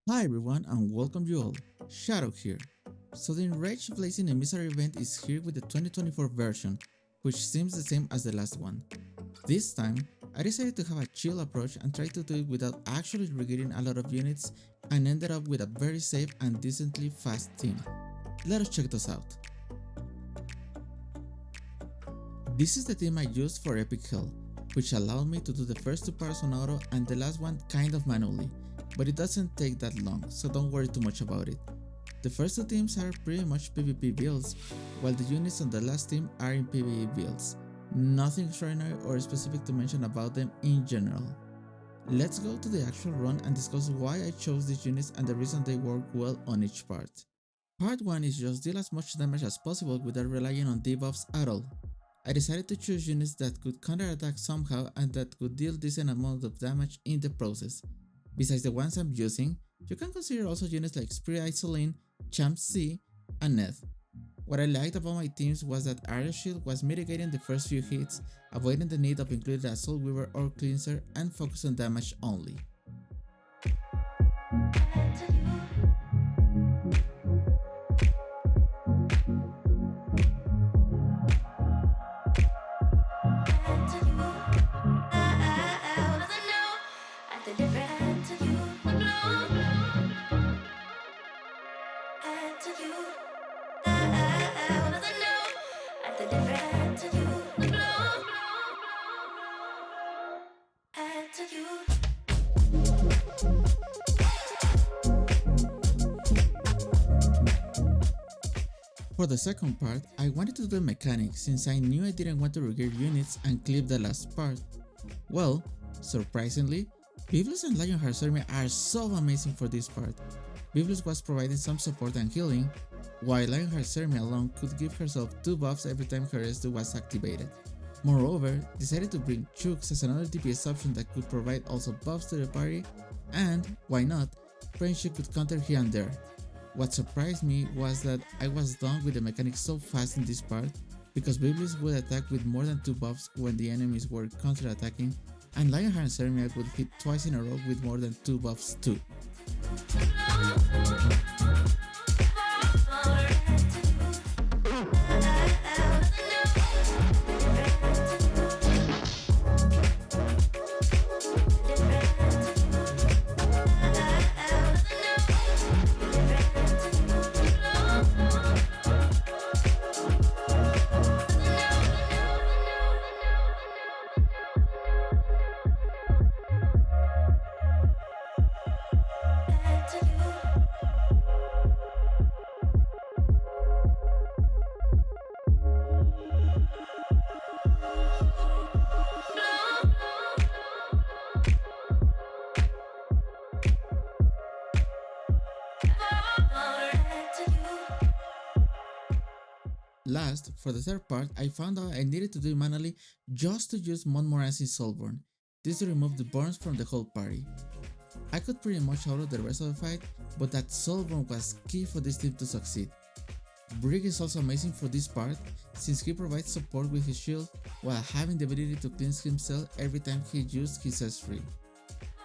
Hi everyone and welcome you all, Shadow here. So the Enraged Blazing Emissary event is here with the 2024 version, which seems the same as the last one. This time, I decided to have a chill approach and try to do it without actually regearing a lot of units and ended up with a very safe and decently fast team. Let us check this out. This is the team I used for Epic Hell, which allowed me to do the first two parts on auto and the last one kind of manually, but it doesn't take that long, so don't worry too much about it. The first two teams are pretty much PvP builds, while the units on the last team are in PvE builds. Nothing extraordinary or specific to mention about them in general. Let's go to the actual run and discuss why I chose these units and the reason they work well on each part. Part 1 is just deal as much damage as possible without relying on debuffs at all. I decided to choose units that could counterattack somehow and that could deal decent amount of damage in the process. Besides the ones I'm using, you can consider also units like Spree Isolane, Champ C, and Ned. What I liked about my teams was that Area Shield was mitigating the first few hits, avoiding the need of including a Soul Weaver or Cleanser and focus on damage only. For the second part, I wanted to do mechanics since I knew I didn't want to regear units and clip the last part. Well, surprisingly, Biblos and Lionheart's army are so amazing for this part. Biblos was providing some support and healing, while Lionheart's army alone could give herself 2 buffs every time her S2 was activated. Moreover, decided to bring Chooks as another DPS option that could provide also buffs to the party, and, why not, Friendship could counter here and there. What surprised me was that I was done with the mechanics so fast in this part, because Biblos would attack with more than 2 buffs when the enemies were counter-attacking, and Lionheart's army would hit twice in a row with more than 2 buffs too. Last, for the third part, I found out I needed to do it manually just to use Montmorency's Soulborn. This to remove the burns from the whole party. I could pretty much auto the rest of the fight, but that Soulborn was key for this team to succeed. Brig is also amazing for this part, since he provides support with his shield while having the ability to cleanse himself every time he used his S3.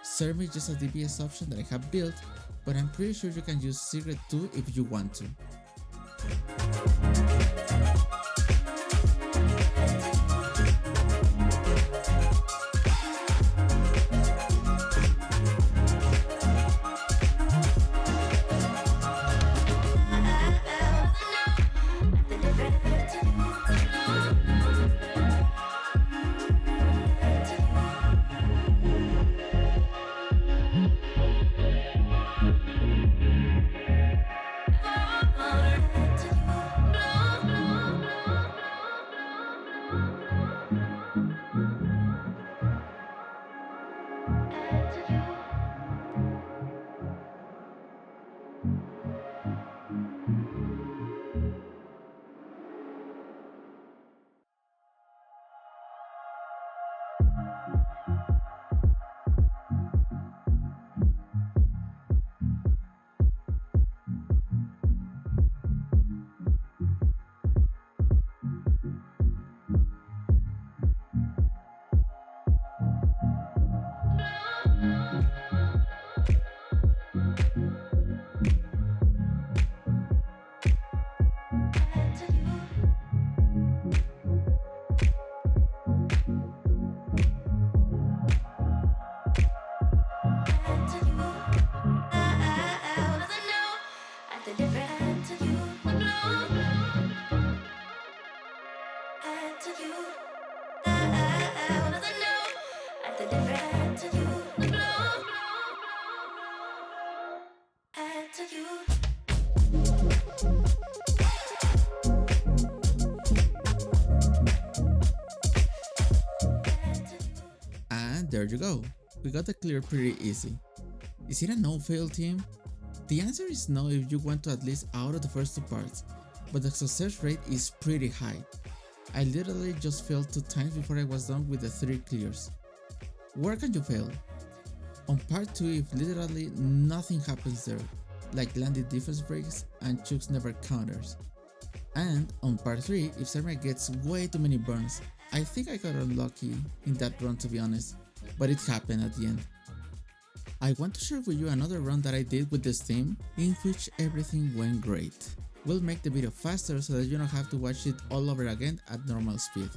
Serve is just a DPS option that I have built, but I'm pretty sure you can use Secret too if you want to. And there you go. We got the clear pretty easy. Is it a no-fail team? The answer is no if you went to at least out of the first two parts, but the success rate is pretty high. I literally just failed 2 times before I was done with the 3 clears. Where can you fail? On part 2 if literally nothing happens there, like landed defense breaks and Chooks never counters. And on part 3 if Samurai gets way too many burns. I think I got unlucky in that run to be honest, but it happened at the end. I want to share with you another run that I did with this team in which everything went great. We'll make the video faster so that you don't have to watch it all over again at normal speed.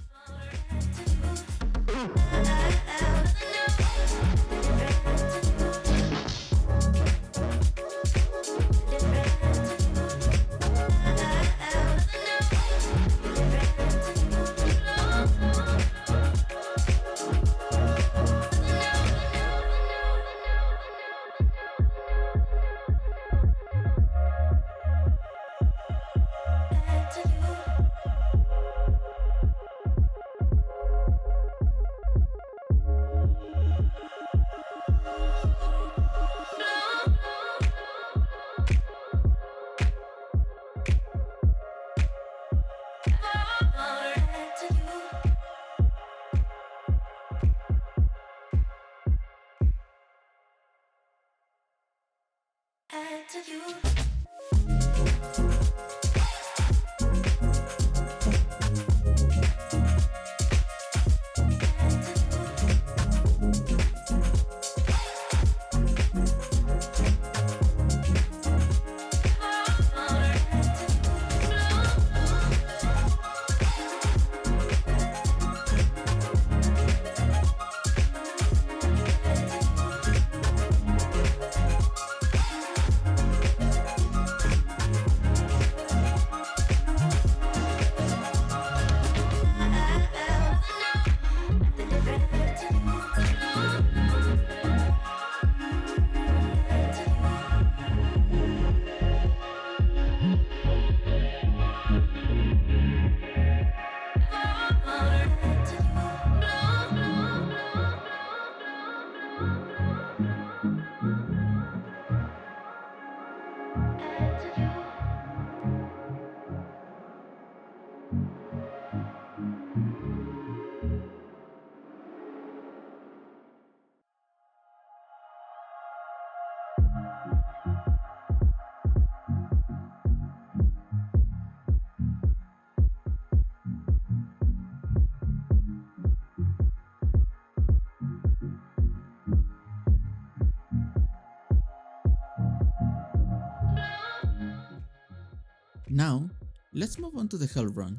Now, let's move on to the Hell run.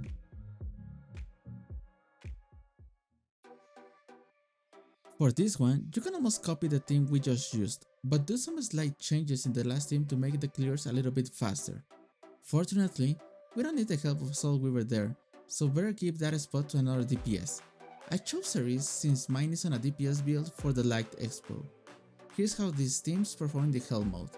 For this one, you can almost copy the team we just used, but do some slight changes in the last team to make the clears a little bit faster. Fortunately, we don't need the help of Soul Weaver there, so better give that spot to another DPS. I chose Cerise since mine is on a DPS build for the Light Expo. Here's how these teams perform in the Hell mode.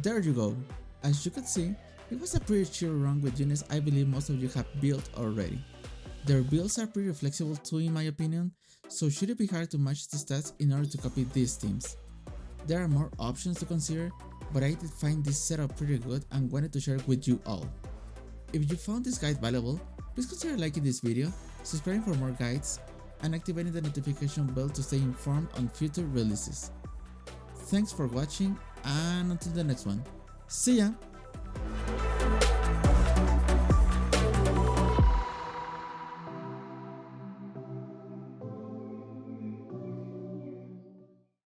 there you go. As you could see, it was a pretty chill run with units I believe most of you have built already. Their builds are pretty flexible too in my opinion, so should it be hard to match the stats in order to copy these teams. There are more options to consider, but I did find this setup pretty good and wanted to share it with you all. If you found this guide valuable, please consider liking this video, subscribing for more guides, and activating the notification bell to stay informed on future releases. Thanks for watching, and until the next one, see ya!